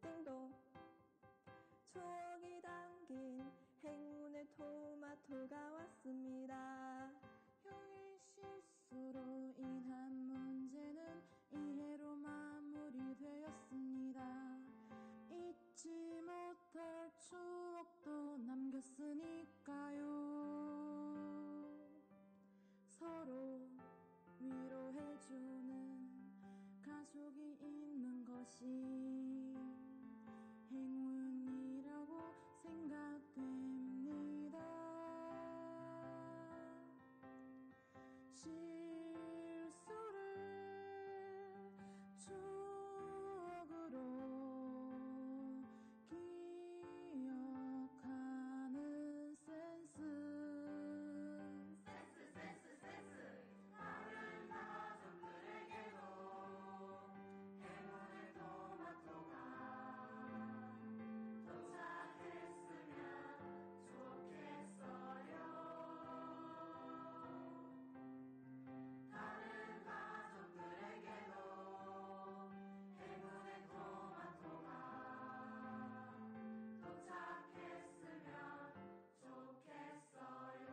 띵동. 추억이 담긴 행운의 토마토가 왔습니다. 형의 실수로 인한 문제는 이해로 마무리되었습니다. 잊지 못할 추억도 남겼으니까요. 서로 위로해주는 가족이 있는 것이 행운이라고 생각됩니다. 실수를 추억으로 기억하는 센스. 다른 가족들에게도 행운의 토마토가 도착했으면 좋겠어요. 다른 가족들에게도 행운의 토마토가 도착했으면 좋겠어요.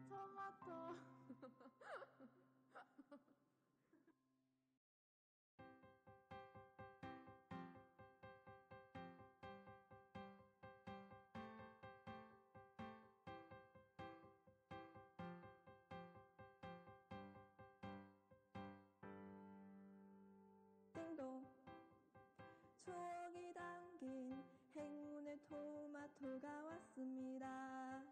토마토. 띵동. 추억이 담긴 행운의 토마토가 왔습니다.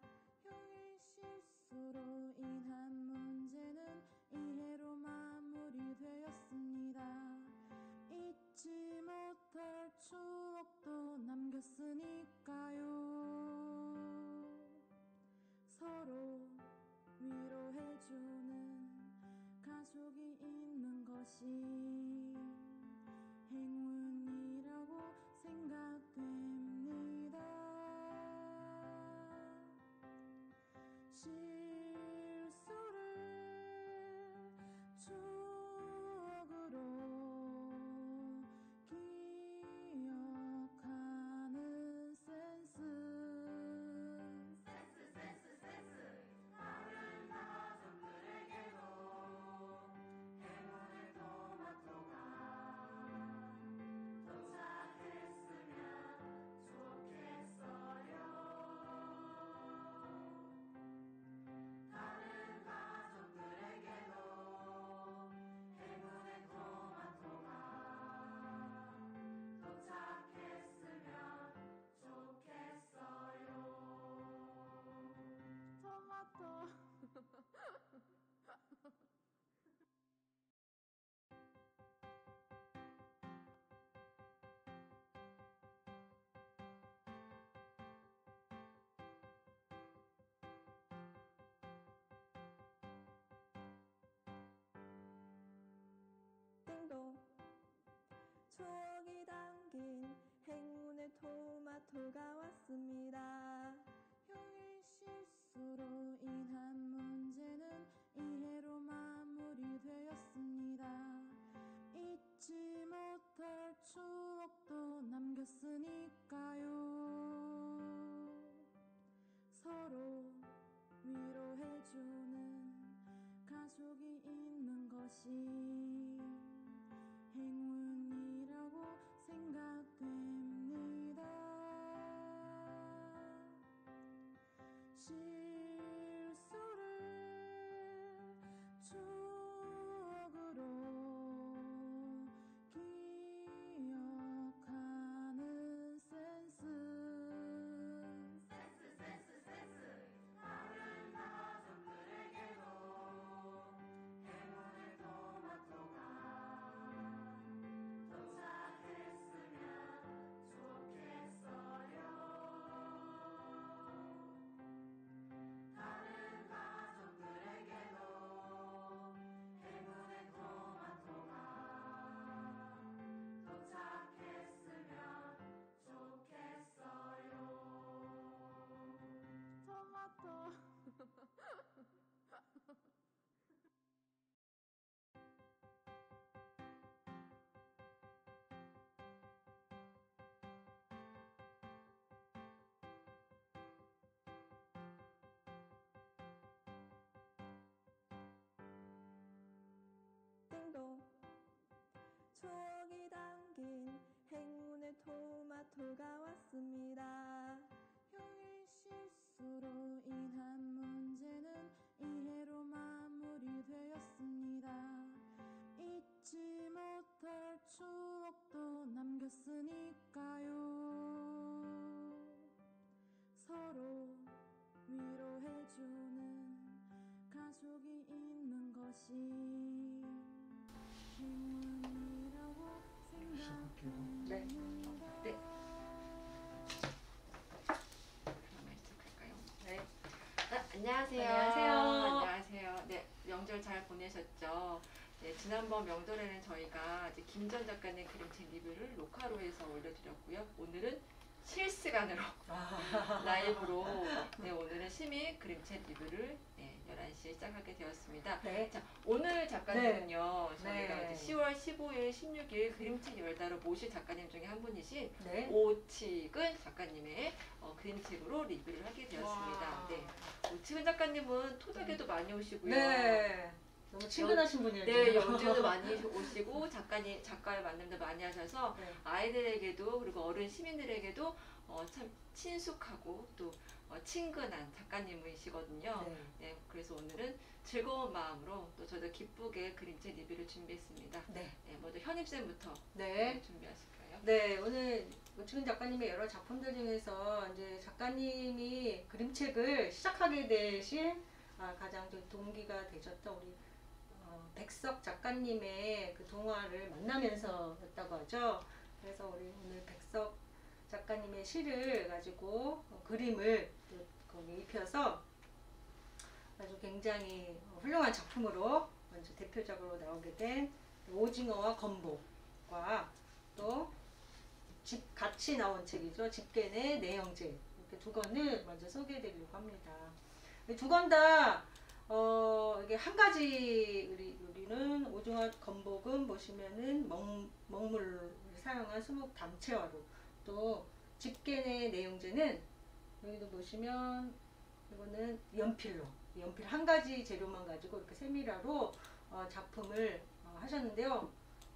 형의 실수로 인한 문제는 이해로 마무리되었습니다. 잊지 못할 추억도 남겼으니까요. 서로 위로해주는 가족이 있는 것이 행운이라고 생각됩니다. 실수를 추억으로 기억하는 센스. 다른 가족들에게도 행운의 토마토가 도착했으면 좋겠어요. 다른 가족들에게도 행운의 토마토가 도착했으면 좋겠어요. 토마토. 띵동. 추억이 담긴 행운의 토마토가 왔습니다. 형의 실수로 인한 문제는 이해로 마무리되었습니다. 잊지 못할 추억도 남겼으니까요. 서로 위로해주는 가족이 있는 것이 행운이라고 생각됩니다. 실수를 추억으로 기억하는 센스. 다른 가족들에게도 행운의 토마토가 것이 행운이라고 생각되는 네. 네. 그러면 시작할까요? 네. 안녕하세요. 안녕하세요. 안녕하세요. 네, 명절 잘 보내셨죠? 네, 지난번 명절에는 저희가 이제 김전 작가님 그림책 리뷰를 녹화로 해서 올려드렸고요. 오늘은 실시간으로 라이브로 네, 오늘은 시민 그림책 리뷰를 11시에 시작하게 되었습니다. 네. 자, 오늘 작가님은요. 네. 저희가 네. 이제 10월 15일, 16일 그림책 열다로 모실 작가님 중에 한 분이신 네. 오치근 작가님의 그림책으로 리뷰를 하게 되었습니다. 와. 네. 오치근 작가님은 토닥에도 많이 오시고요. 네. 너무 친근하신 분이에요. 네, 연주도 많이 오시고 작가를 만남도 많이 하셔서 네. 아이들에게도 그리고 어른 시민들에게도 참 친숙하고 또 친근한 작가님이시거든요. 네. 네, 그래서 오늘은 즐거운 마음으로 또 저도 기쁘게 그림책 리뷰를 준비했습니다. 네. 네, 먼저 현입쌤부터 네. 준비하실까요? 네, 오늘 오치근 작가님의 여러 작품들 중에서 이제 작가님이 그림책을 시작하게 되신 가장 좀 동기가 되셨던 우리 백석 작가님의 그 동화를 만나면서였다고 하죠. 그래서 우리 오늘 백석 작가님의 시를 가지고 그림을 또 거기에 입혀서 아주 굉장히 훌륭한 작품으로 먼저 대표작으로 나오게 된 오징어와 건복과 또 같이 나온 책이죠. 집겐의 내영제, 이렇게 두 권을 먼저 소개해드리려고 합니다. 두 권 다 이게 한 가지 우리는 오징어 건복은 보시면은 먹물을 사용한 수목 담채화로, 또 집겐의 내용제는 여기도 보시면 이거는 연필 한 가지 재료만 가지고 이렇게 세밀화로 작품을 하셨는데요.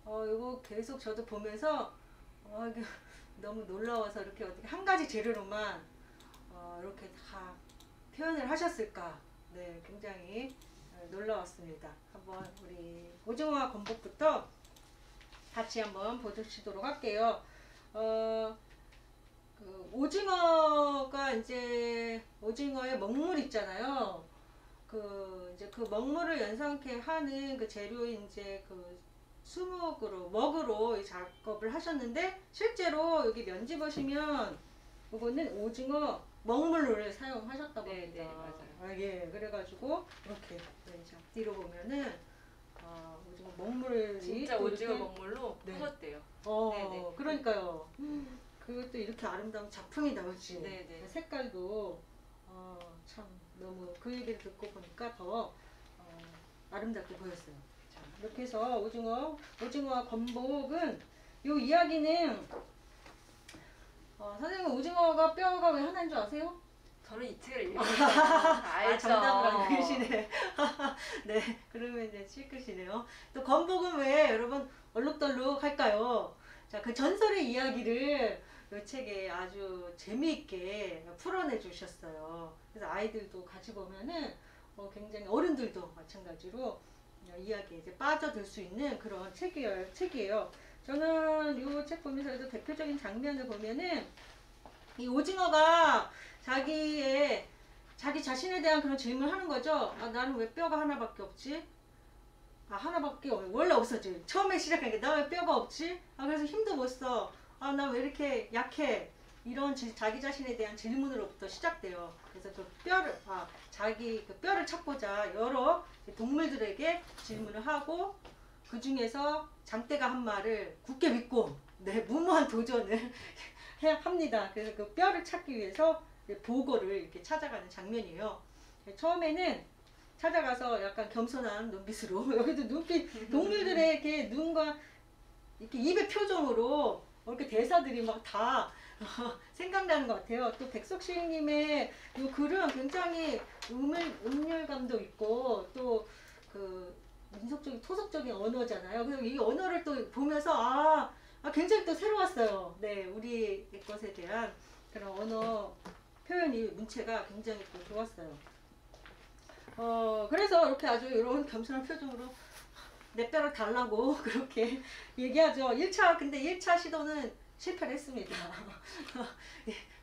이거 계속 저도 보면서 이게 너무 놀라워서 이렇게 어떻게 한 가지 재료로만 이렇게 다 표현을 하셨을까. 네, 굉장히 놀라웠습니다. 한번 우리 오징어와 건복부터 같이 한번 보시도록 할게요. 그 오징어가 이제 오징어의 먹물 있잖아요. 그 먹물을 연상케 하는 그 재료인 이제 그 먹으로 이 작업을 하셨는데, 실제로 여기 면지 보시면 이거는 오징어 먹물을 사용하셨다고 합니다. 네, 맞아요. 예, 그래가지고 이렇게 뒤로 보면은 오징어 먹물이 진짜 또 오징어 이렇게 먹물로 네. 퍼졌대요. 네네. 그러니까요. 그것도 이렇게 아름다운 작품이 나오지. 네네. 색깔도 참 너무 그 얘기를 듣고 보니까 더 아름답게 보였어요. 자, 이렇게 해서 오징어와 건복은 요 이야기는 선생님, 오징어가 뼈가 왜 하나인 줄 아세요? 저는 이 책을 읽었어요. 알죠. 정답을 알고 계시네. 네, 그러면 이제 찔끗이네요. 또 건복은 왜 여러분 얼룩덜룩 할까요? 자, 그 전설의 이야기를 이 책에 아주 재미있게 풀어내 주셨어요. 그래서 아이들도 같이 보면은 굉장히 어른들도 마찬가지로 이야기에 이제 빠져들 수 있는 그런 책이에요. 저는 이 책 보면서도 대표적인 장면을 보면은 이 오징어가 자기 자신에 대한 그런 질문을 하는 거죠. 나는 왜 뼈가 하나밖에 없지? 하나밖에 원래 없었지. 처음에 시작한 게 나 왜 뼈가 없지? 그래서 힘도 못 써. 나 왜 이렇게 약해? 이런 자기 자신에 대한 질문으로부터 시작돼요. 그래서 그 뼈를 찾고자 여러 동물들에게 질문을 하고, 그 중에서 장대가 한 말을 굳게 믿고 무모한 도전을 합니다. 그래서 그 뼈를 찾기 위해서 보고를 이렇게 찾아가는 장면이에요. 처음에는 찾아가서 약간 겸손한 눈빛으로 여기도 동물들의 이렇게 눈과 이렇게 입의 표정으로 이렇게 대사들이 막 다 생각나는 것 같아요. 또 백석 시인님의 이 글은 굉장히 음률감도 있고, 또 그 민속적인 토속적인 언어잖아요. 그래서 이 언어를 또 보면서 굉장히 또 새로웠어요. 네, 우리 것에 대한 그런 언어 표현이, 문체가 굉장히 또 좋았어요. 그래서 이렇게 아주 이런 겸손한 표정으로 내 뼈를 달라고 그렇게 얘기하죠. 근데 1차 시도는 실패를 했습니다.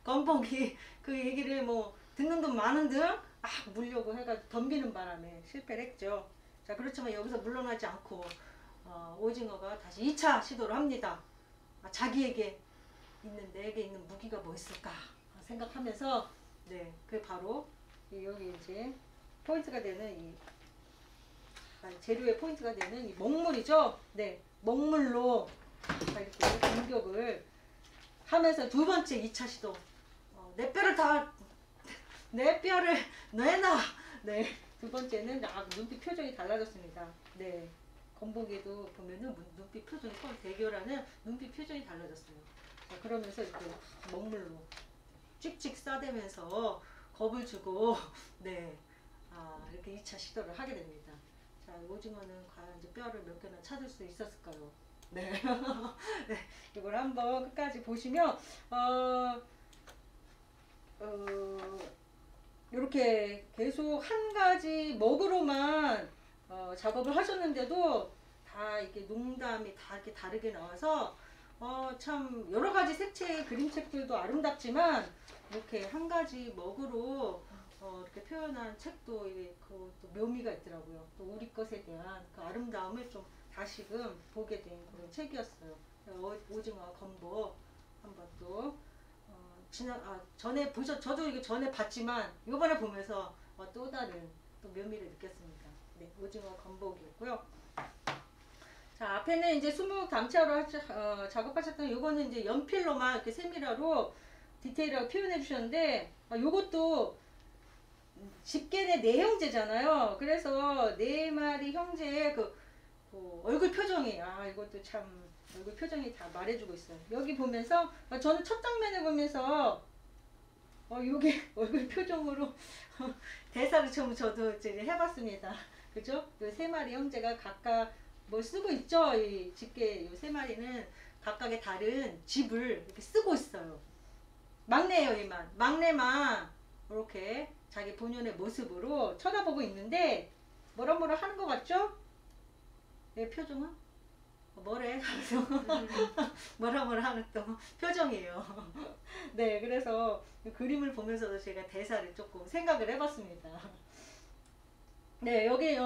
건복이 그 얘기를 듣는 돈 많은 듯 물려고 해가지고 덤비는 바람에 실패를 했죠. 자, 그렇지만 여기서 물러나지 않고 오징어가 다시 2차 시도를 합니다. 자기에게 있는, 내게 있는 무기가 뭐 있을까 생각하면서, 네, 그게 바로 여기 이제 포인트가 되는 재료의 포인트가 되는 이 먹물이죠. 네, 먹물로 이렇게 공격을 하면서 두 번째 2차 시도. 내 뼈를 내놔. 네, 두 번째는 눈빛 표정이 달라졌습니다. 네, 건복에도 보면은 눈빛 표정이 대결하는 눈빛 표정이 달라졌어요. 자, 그러면서 이렇게 먹물로 찍찍 싸대면서 겁을 주고, 네, 이렇게 2차 시도를 하게 됩니다. 자, 오징어는 과연 이제 뼈를 몇 개나 찾을 수 있었을까요? 네, 네, 이걸 한번 끝까지 보시면 이렇게 계속 한 가지 먹으로만 작업을 하셨는데도 다 이게 농담이 다 이렇게 다르게 나와서 참 여러 가지 색채의 그림책들도 아름답지만 이렇게 한 가지 먹으로 이렇게 표현한 책도 또 묘미가 있더라고요. 또 우리 것에 대한 그 아름다움을 좀 다시금 보게 된 그런 책이었어요. 오징어와 건복 한번 또 전에 저도 이게 전에 봤지만 이번에 보면서 또 다른 또 묘미를 느꼈습니다. 네, 오징어 건복이었고요. 자, 앞에는 이제 수묵 담채로 작업하셨던 요거는 이제 연필로만 이렇게 세밀화로 디테일하게 표현해 주셨는데, 요것도 집게의 네 형제잖아요. 그래서 네 마리 형제의 그 얼굴 표정이, 이것도 참 얼굴 표정이 다 말해주고 있어요. 여기 보면서 저는 첫 장면을 보면서 요게 얼굴 표정으로 대사를 저도 이제 해봤습니다. 그죠? 요 세 마리 형제가 각각 뭐 쓰고 있죠. 이 집게 요 세 마리는 각각의 다른 집을 이렇게 쓰고 있어요. 막내예요, 얘만. 막내만 이렇게 자기 본연의 모습으로 쳐다보고 있는데 뭐라 하는 것 같죠? 내 표정은? 뭐래? 하면서 뭐라 하는 또 표정이에요. 네, 그래서 그림을 보면서도 제가 대사를 조금 생각을 해봤습니다. 네, 여기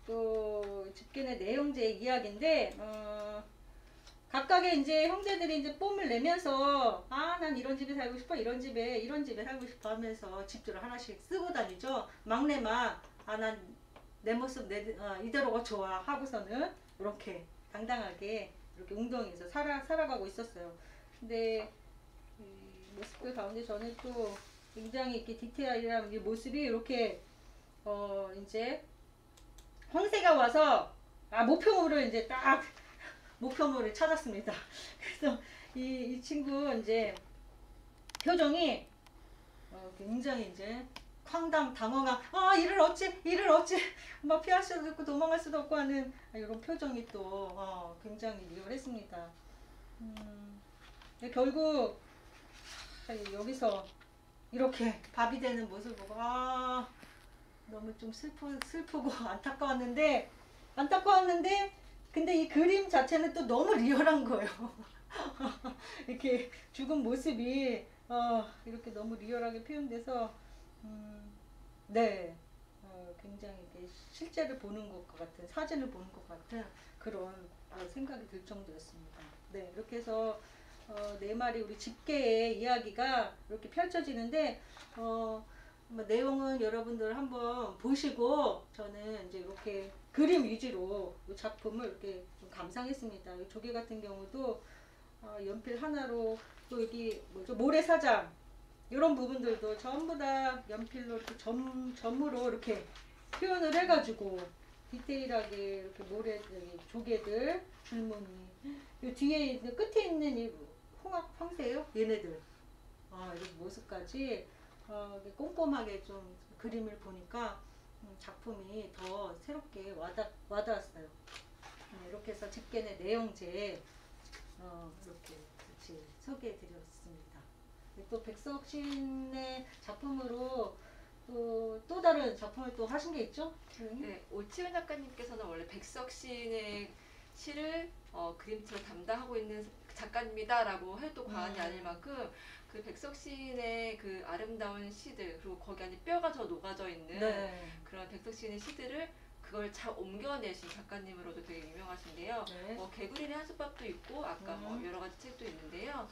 또 집게의 네 형제의 이야기인데 각각의 이제 형제들이 이제 뽐을 내면서 난 이런 집에 살고 싶어, 이런 집에 살고 싶어 하면서 집들을 하나씩 쓰고 다니죠. 막내만 난 내 모습 이대로가 좋아 하고서는 이렇게 당당하게 이렇게 웅덩이에서 살아가고 있었어요. 근데 이 모습들 가운데 저는 또 굉장히 이렇게 디테일한 이 모습이 이렇게 이제 황새가 와서 목표물을 이제 딱 목표물을 찾았습니다. 그래서 이 친구 이제 표정이 굉장히 이제 당황한 이를 어찌 막 피할 수도 없고 도망갈 수도 없고 하는 이런 표정이 또 굉장히 리얼했습니다. 결국 여기서 이렇게 밥이 되는 모습을 보고 너무 좀 슬프고 안타까웠는데 근데 이 그림 자체는 또 너무 리얼한 거예요. 이렇게 죽은 모습이 이렇게 너무 리얼하게 표현돼서 네, 굉장히 이렇게 실제를 보는 것 같은, 사진을 보는 것 같은 그런 생각이 들 정도였습니다. 네, 이렇게 해서 네 마리 우리 집게의 이야기가 이렇게 펼쳐지는데 내용은 여러분들 한번 보시고 저는 이제 이렇게 그림 위주로 이 작품을 이렇게 좀 감상했습니다. 이 조개 같은 경우도 연필 하나로 또 여기 모래사장 이런 부분들도 전부 다 연필로 이렇게 점으로 이렇게 표현을 해가지고 디테일하게 이렇게 조개들 줄무늬 이 뒤에 있는 끝에 있는 이 황새요? 얘네들 이런 모습까지 꼼꼼하게 좀 그림을 보니까 작품이 더 새롭게 와닿았어요. 이렇게 해서 집게의 내용제 이렇게 같이 소개해 드렸습니다. 또 백석 시인의 작품으로 또 다른 작품을 또 하신 게 있죠? 네, 오치훈 작가님께서는 원래 백석 시인의 시를 그림체로 담당하고 있는 작가님이다라고 해도 과언이 아닐 만큼 그 백석 시인의 그 아름다운 시들 그리고 거기 안에 뼈가 더 녹아져 있는 그런 백석 시인의 시들을 그걸 잘 옮겨내신 작가님으로도 되게 유명하신데요. 네. 개구리의 한솥밥도 있고 아까 뭐 음. 여러 가지 책도 있는데요.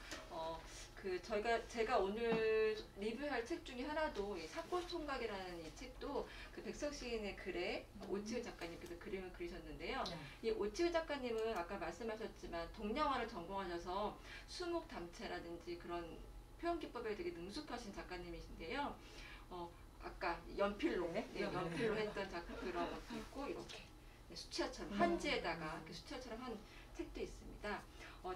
제가 오늘 리뷰할 책 중에 하나도 이 산골총각이라는 이 책도 그 백석 시인의 글에 오치훈 작가님께서 그림을 그리셨는데요. 네. 이 오치훈 작가님은 아까 말씀하셨지만 동양화를 전공하셔서 수묵 담채라든지 그런 표현 기법에 되게 능숙하신 작가님이신데요. 아까 연필로, 네. 연필로 했던 그런 것도 있고 이렇게 수채화처럼 한지에다가 이렇게 수채화처럼 한 책도 있습니다.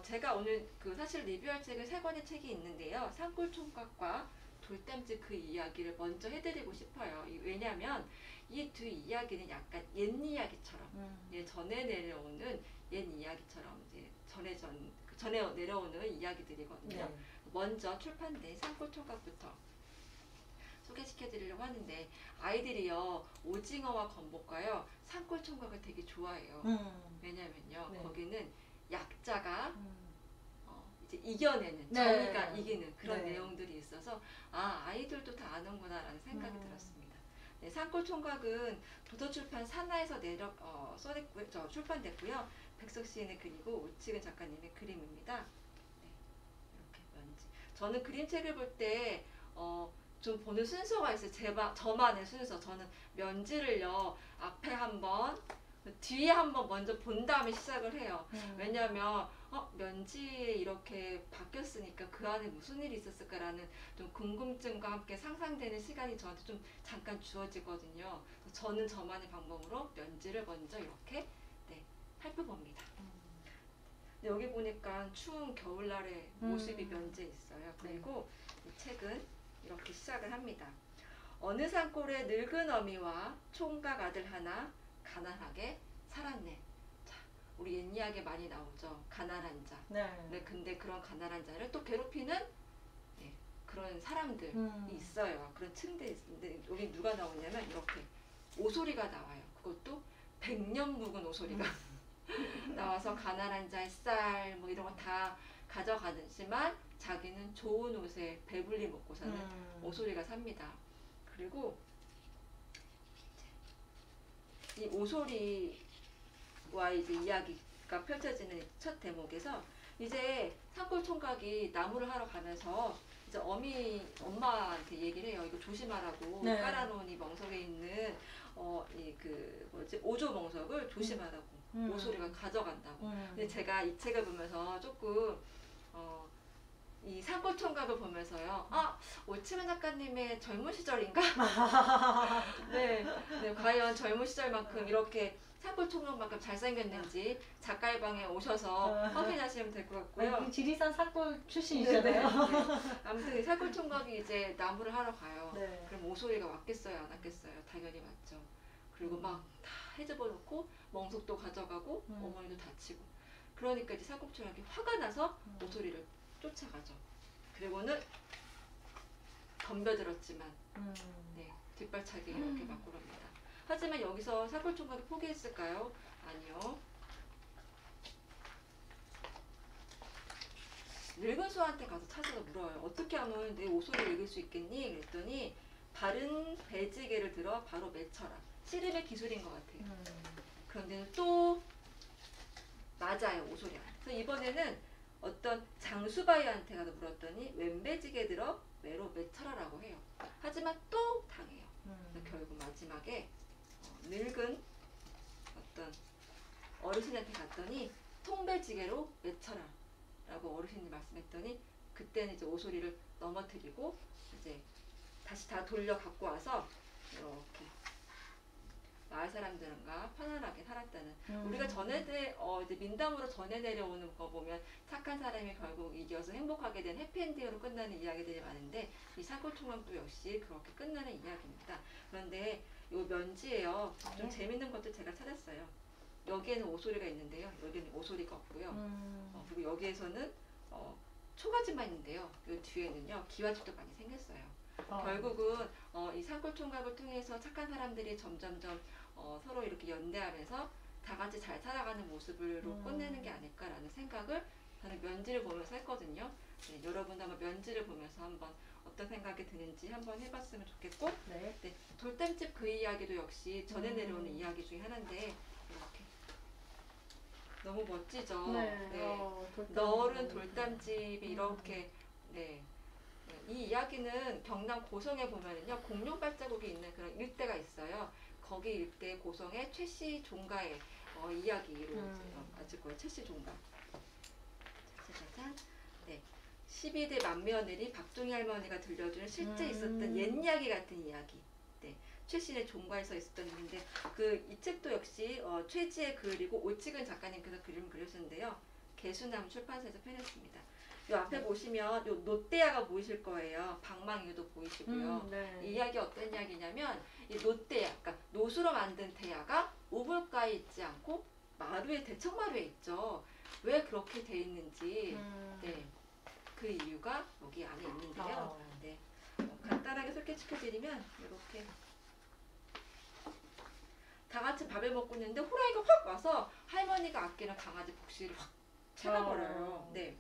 제가 오늘 사실 리뷰할 책은 3권의 책이 있는데요. 산골총각과 돌담집 그 이야기를 먼저 해드리고 싶어요. 왜냐하면 이 두 이야기는 약간 옛 이야기처럼 전해 내려오는 옛 이야기처럼 이제 전해 내려오는 이야기들이거든요. 네. 먼저 출판된 산골총각부터 소개시켜드리려고 하는데 아이들이요 오징어와 건복과요 산골총각을 되게 좋아해요. 왜냐면요 네. 거기는 약자가 이제 이겨내는 네. 정의가 이기는 그런 네. 내용들이 있어서 아이들도 다 아는구나라는 생각이 들었습니다. 네, 산골총각은 도서출판 산하에서 출판됐고요. 백석 시인의 글이고 오치근 작가님의 그림입니다. 네, 이렇게 먼지. 저는 그림책을 볼 때 좀 보는 순서가 있어요. 저만의 순서. 저는 면지를요 앞에 한번 뒤에 한번 먼저 본 다음에 시작을 해요. 왜냐하면 면지에 이렇게 바뀌었으니까 그 안에 무슨 일이 있었을까라는 좀 궁금증과 함께 상상되는 시간이 저한테 좀 잠깐 주어지거든요. 저는 저만의 방법으로 면지를 먼저 이렇게 살펴봅니다. 근데 여기 보니까 추운 겨울날의 모습이 면지에 있어요. 그리고 이 책은 이렇게 시작을 합니다. 어느 산골에 늙은 어미와 총각 아들 하나 가난하게 살았네. 자, 우리 옛 이야기에 많이 나오죠. 가난한 자. 네. 근데 그런 가난한 자를 또 괴롭히는 그런 사람들이 있어요. 그런 층들이 있는데 여기 누가 나오냐면 이렇게 오소리가 나와요. 그것도 100년 묵은 오소리가 나와서 가난한 자의 쌀 뭐 이런 거 다 가져가지만 자기는 좋은 옷에 배불리 먹고 사는 오소리가 삽니다. 그리고 이 오소리와 이제 이야기가 펼쳐지는 첫 대목에서 이제 산골총각이 나무를 하러 가면서 이제 엄마한테 얘기를 해요. 이거 조심하라고. 네. 깔아놓은 이 멍석에 있는 오조 멍석을 조심하라고. 오소리가 가져간다고. 근데 제가 이 책을 보면서 조금 이 산골총각을 보면서요. 오치훈 작가님의 젊은 시절인가? 네, 과연 젊은 시절만큼 이렇게 산골총각만큼 잘생겼는지 작가의 방에 오셔서 확인하시면 될 것 같고요. 지리산 산골 출신이잖아요. 아무튼 산골총각이 이제 나무를 하러 가요. 네. 그럼 오소리가 왔겠어요, 안 왔겠어요? 당연히 왔죠. 그리고 막 다 헤집어놓고 멍석도 가져가고 어머니도 다치고. 그러니까 이제 산골총각이 화가 나서 오소리를 쫓아가죠. 그리고는 덤벼들었지만 뒷발차기 이렇게 맞고 갑니다. 하지만 여기서 산골총각이 포기했을까요? 아니요. 늙은 소한테 가서 찾아서 물어요. 어떻게 하면 내 오소리를 읽을 수 있겠니? 그랬더니 바른 배지개를 들어 바로 맺혀라. 씨름의 기술인 것 같아요. 그런데 또 맞아요, 오소리가. 그래서 이번에는 어떤 장수바이한테 가서 물었더니 왼배지개 들어 매로 맺혀라라고 해요. 하지만 또 당해요. 결국 마지막에 늙은 어떤 어르신한테 갔더니 통배지개로 맺혀라 라고 어르신이 말씀했더니 그때는 이제 오소리를 넘어뜨리고 이제 다시 다 돌려 갖고 와서 이렇게 마을 사람들과 편안하게 살았다는. 우리가 이제 민담으로 전해 내려오는 거 보면 착한 사람이 결국 이겨서 행복하게 된 해피엔딩으로 끝나는 이야기들이 많은데 이 산골총각도 역시 그렇게 끝나는 이야기입니다. 그런데 이 면지에요. 좀 재밌는 것도 제가 찾았어요. 여기에는 오소리가 있는데요. 여기는 오소리가 없고요. 그리고 여기에서는 초가집만 있는데요. 이 뒤에는요 기와집도 많이 생겼어요. 결국은 이 산골총각을 통해서 착한 사람들이 점점점 서로 이렇게 연대하면서 다 같이 잘 살아가는 모습으로 끝내는 게 아닐까라는 생각을 저는 면지를 보면서 했거든요. 네, 여러분도 한번 면지를 보면서 한번 어떤 생각이 드는지 한번 해봤으면 좋겠고, 네. 돌담집 그 이야기도 역시 전해 내려오는 이야기 중에 하나인데 이렇게 너무 멋지죠. 네. 네. 돌담. 너른 돌담집이 이렇게 네. 이 이야기는 경남 고성에 보면은요 공룡 발자국이 있는 그런 일대가 있어요. 거기 일대 고성의 최씨 종가의 이야기로 맞을 거예요. 최씨 종가. 짜자잔. 네. 12대 맏며느리 박종희 할머니가 들려주는 실제 있었던 옛 이야기 같은 이야기. 네. 최씨의 종가에서 있었던 일인데 이 책도 역시 최지혜 그리고 오치근 작가님께서 그림을 그렸는데요. 개수나무 출판사에서 펴냈습니다. 요 앞에 보시면 요 노떼야가 보이실 거예요. 방망이도 보이시고요. 네. 이 이야기 어떤 이야기냐면 이 노떼야, 그러니까 노수로 만든 태야가 우물가에 있지 않고 마루에 대청마루에 있죠. 왜 그렇게 돼 있는지 네, 그 이유가 여기 안에 있는데요. 네, 간단하게 소개시켜드리면 이렇게 다 같이 밥을 먹고 있는데 호랑이가 확 와서 할머니가 아끼는 강아지 복시를 확 채가버려요. 네.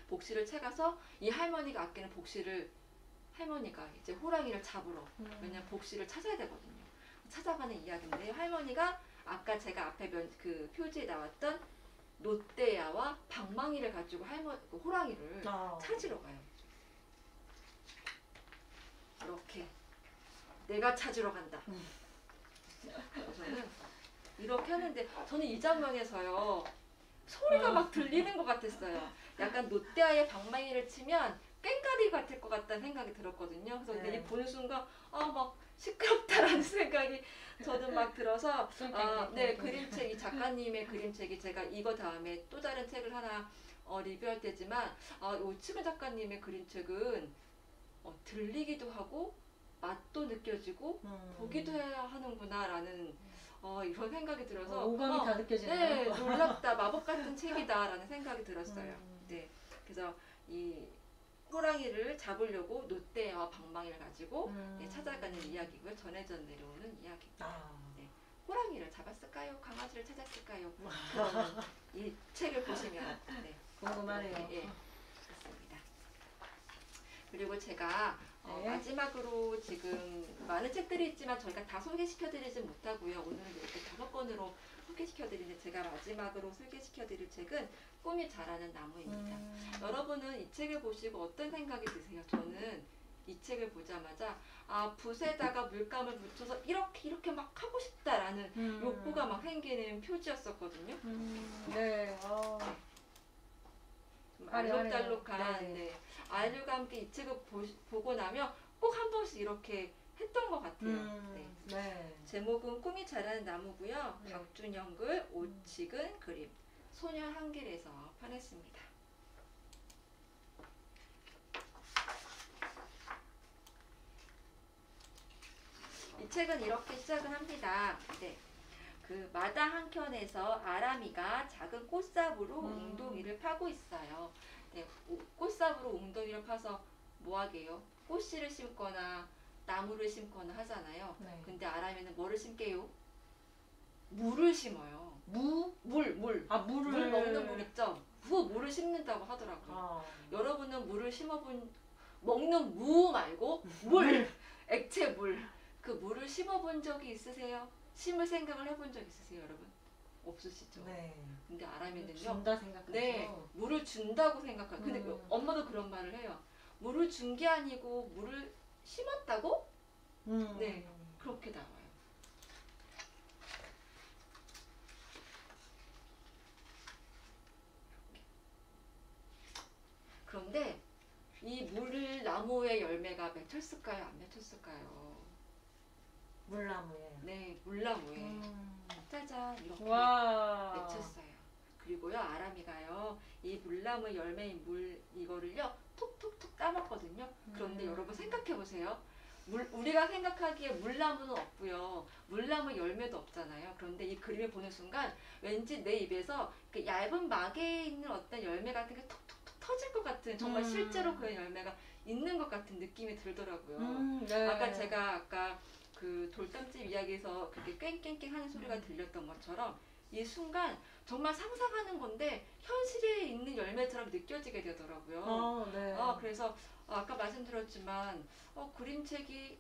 복시를 채가서 이 할머니가 아끼는 복시를 할머니가 이제 호랑이를 잡으러 왜냐면 복시를 찾아야 되거든요. 찾아가는 이야기인데 할머니가 아까 제가 앞에 그 표지에 나왔던 노떼야와 방망이를 가지고 그 호랑이를 찾으러 가요. 이렇게 내가 찾으러 간다. 저는 이렇게 하는데 저는 이 장면에서요 소리가 막 들리는 것 같았어요. 약간 노떼야의 방망이를 치면 꽹과리 같을 것 같다는 생각이 들었거든요. 그래서 근데 이 보는 순간 막 시끄럽다라는 생각이 저는 막 들어서 네 그림책 이 작가님의 그림책이 제가 이거 다음에 또 다른 책을 하나 리뷰할 때지만 오치근 작가님의 그림책은 들리기도 하고 맛도 느껴지고 보기도 해야 하는구나라는 이런 생각이 들어서 오감이 다 느껴지네요. 네, 놀랍다, 마법 같은 책이다라는 생각이 들었어요. 네, 그래서 이 호랑이를 잡으려고 노떼야와 방망이를 가지고 네, 찾아가는 이야기고요. 전해져 내려오는 이야기. 네, 호랑이를 잡았을까요? 강아지를 찾았을까요? 그런 이 책을 보시면 네, 궁금하네요. 예, 그렇습니다. 그리고 제가 마지막으로 지금 많은 책들이 있지만 저희가 다 소개시켜드리지 못하고요. 오늘은 이렇게 5권으로 소개시켜드리는데 제가 마지막으로 소개시켜드릴 책은 꿈이 자라는 나무입니다. 여러분은 이 책을 보시고 어떤 생각이 드세요? 저는 이 책을 보자마자 붓에다가 물감을 묻혀서 이렇게 막 하고 싶다라는 욕구가 막 생기는 표지였었거든요. 네. 좀 알록달록한 네. 네. 아이들과 함께 이 책을 보고 나면 꼭 한 번씩 이렇게 했던 것 같아요. 네. 네. 제목은 꿈이 자라는 나무고요. 네. 박준영 글, 오치근 그림, 소년 한길에서 펴냈습니다. 이 책은 이렇게 시작을 합니다. 네. 그 마당 한켠에서 아람이가 작은 꽃삽으로 웅덩이를 파고 있어요. 네, 꽃삽으로 웅덩이를 파서 뭐 하게요? 꽃씨를 심거나 나무를 심거나 하잖아요. 네. 근데 아람이는 뭐를 심게요? 물을 심어요. 물. 물을 물 먹는 물 있죠? 그 물을 심는다고 하더라고요. 여러분은 물을 먹는 무 말고 물, 액체 물. 그 물을 심어본 적이 있으세요? 심을 생각을 해본 적 있으세요, 여러분? 없으시죠? 네. 근데 아람이는요. 준다 생각하죠. 네, 물을 준다고 생각해요. 근데 엄마도 그런 말을 해요. 물을 준 게 아니고 물을 심었다고? 네, 그렇게 나와요. 그런데 이 물나무의 열매가 맺혔을까요? 안 맺혔을까요? 물나무예요. 네, 물나무에 짜잔 이렇게 와. 맺혔어요. 그리고요 아람이가요 이 물나무 열매인 물 이거를요 톡톡톡 따먹거든요. 그런데 여러분 생각해 보세요. 우리가 생각하기에 물나무는 없고요. 물나무 열매도 없잖아요. 그런데 이 그림을 보는 순간 왠지 내 입에서 그 얇은 막에 있는 어떤 열매 같은 게 톡톡톡 터질 것 같은 정말 실제로 그런 열매가 있는 것 같은 느낌이 들더라고요. 네. 아까 그 돌담집 이야기에서 그렇게 깽깽깽 하는 소리가 들렸던 것처럼 이 순간 정말 상상하는 건데 현실에 있는 열매처럼 느껴지게 되더라고요. 네. 그래서 아까 말씀드렸지만 그림책이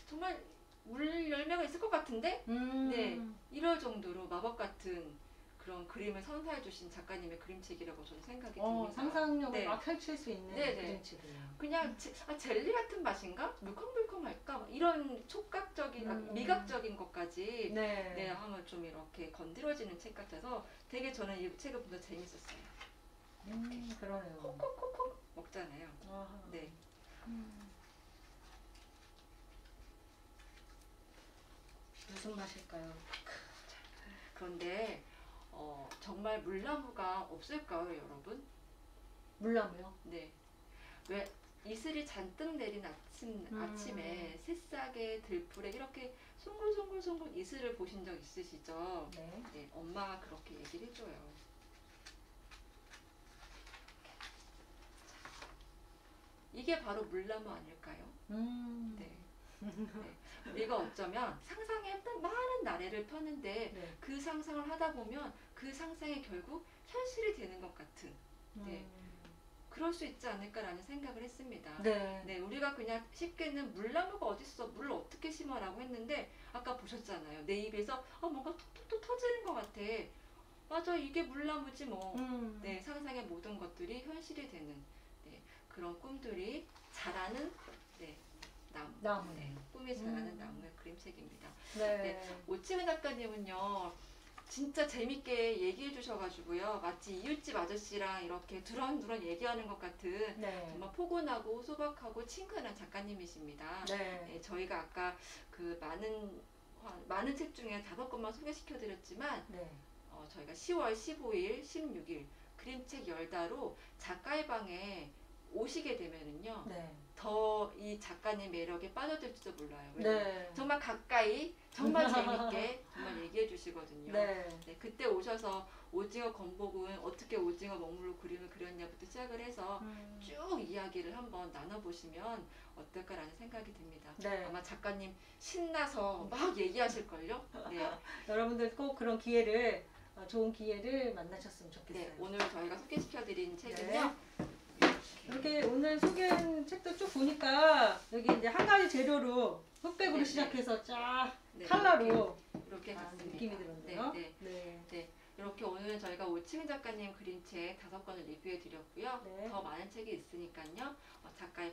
정말 물 열매가 있을 것 같은데 네. 이럴 정도로 마법 같은 그런 그림을 선사해 주신 작가님의 그림책이라고 저는 생각이 듭니다. 상상력을 네. 막 펼칠 수 있는 네네. 그림책이에요. 그냥 젤리 같은 맛인가? 물컹물컹할까? 막 이런 촉각적인, 미각적인 것까지 네. 네, 하면 좀 이렇게 건드려지는 책 같아서 되게 저는 이 책을 보면서 재밌었어요. 그러네요. 콕콕콕콕 먹잖아요. 아하. 네. 무슨 맛일까요? 그런데 정말 물나무가 없을까요, 여러분? 물나무요? 네. 왜 이슬이 잔뜩 내린 아침에 새싹에 들풀에 이렇게 송글송글송글 이슬을 보신 적 있으시죠? 네. 네, 엄마가 그렇게 얘기를 해줘요. 이게 바로 물나무 아닐까요? 네. 네. 우리가 어쩌면 상상에 많은 나래를 펴는데 네. 그 상상을 하다 보면 그 상상이 결국 현실이 되는 것 같은 네. 그럴 수 있지 않을까라는 생각을 했습니다. 네. 네, 우리가 그냥 쉽게는 물나무가 어딨어, 물을 어떻게 심어라고 했는데 아까 보셨잖아요. 내 입에서 뭔가 톡톡톡 터지는 것 같아. 맞아, 이게 물나무지 뭐. 네, 상상의 모든 것들이 현실이 되는 네, 그런 꿈들이 자라는 네, 나무. 네, 꿈이 자라는 나무의 그림책입니다. 네. 네, 오치은 작가님은요. 진짜 재밌게 얘기해 주셔가지고요. 마치 이웃집 아저씨랑 이렇게 두런두런 얘기하는 것 같은 네. 정말 포근하고 소박하고 친근한 작가님이십니다. 네. 네, 저희가 아까 그 많은 책 중에 5권만 소개시켜 드렸지만 네. 저희가 10월 15일, 16일 그림책 열다로 작가의 방에 오시게 되면은요. 네. 더 이 작가님 매력에 빠져들지도 몰라요. 네. 정말 가까이, 정말 재밌게 정말 얘기해 주시거든요. 네. 네, 그때 오셔서 오징어 건복은 어떻게 오징어 먹물로 그림을 그렸냐부터 시작을 해서 쭉 이야기를 한번 나눠보시면 어떨까라는 생각이 듭니다. 네. 아마 작가님 신나서 막 얘기하실걸요? 네. 여러분들 꼭 그런 기회를 좋은 기회를 만나셨으면 좋겠어요. 네, 오늘 저희가 소개시켜드린 책은요. 이렇게 오늘 소개한 책도 쭉 보니까 여기 이제 한 가지 재료로 흑백으로 네, 시작해서 쫙 네, 칼라로 이렇게 갔습니다. 느낌이 들었네요. 네, 네. 네. 이렇게 오늘은 저희가 오치민 작가님 그림책 5권을 리뷰해 드렸고요. 네. 더 많은 책이 있으니까요. 작가의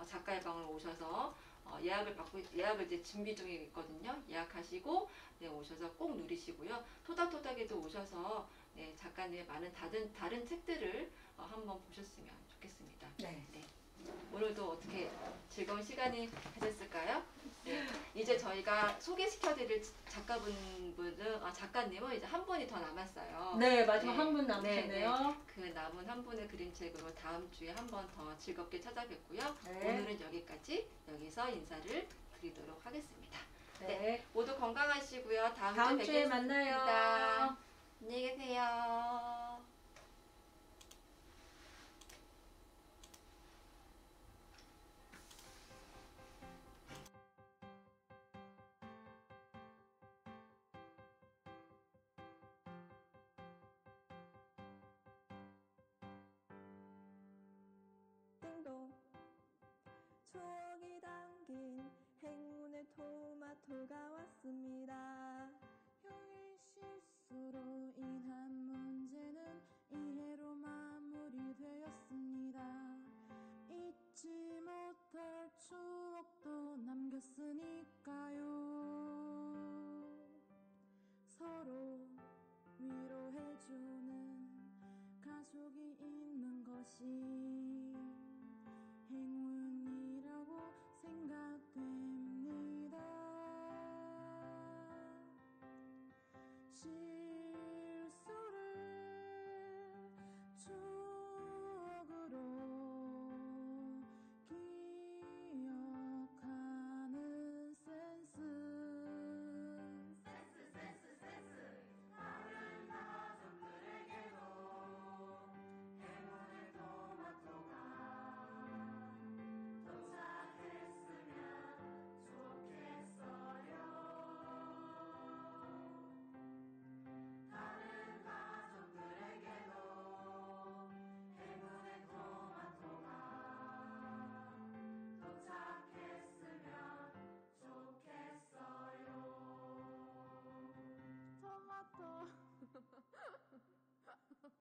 작가의 방을 오셔서 예약을 이제 준비 중에 있거든요. 예약하시고 네, 오셔서 꼭 누리시고요. 토닥토닥에도 오셔서 네, 작가님의 많은 다른 책들을 한번 보셨으면 좋겠습니다. 네. 네. 오늘도 어떻게 즐거운 시간이 되셨을까요? 네. 이제 저희가 소개시켜드릴 작가님은 이제 한 분이 더 남았어요. 네, 마지막 네. 한 분 남으셨네요. 네, 네. 그 남은 한 분의 그림책으로 다음 주에 한 번 더 즐겁게 찾아뵙고요. 네. 오늘은 여기서 인사를 드리도록 하겠습니다. 네. 모두 건강하시고요. 다음 주에 뵙겠습니다. 만나요. 안녕히 계세요. 띵동 추억이 담긴 행운의 토마토가 왔습니다. 형의 실수로 인한 문제는 이해로 마무리되었습니다. 잊지 못할 추억도 남겼으니까요. 서로 위로해주는 가족이 있는 것이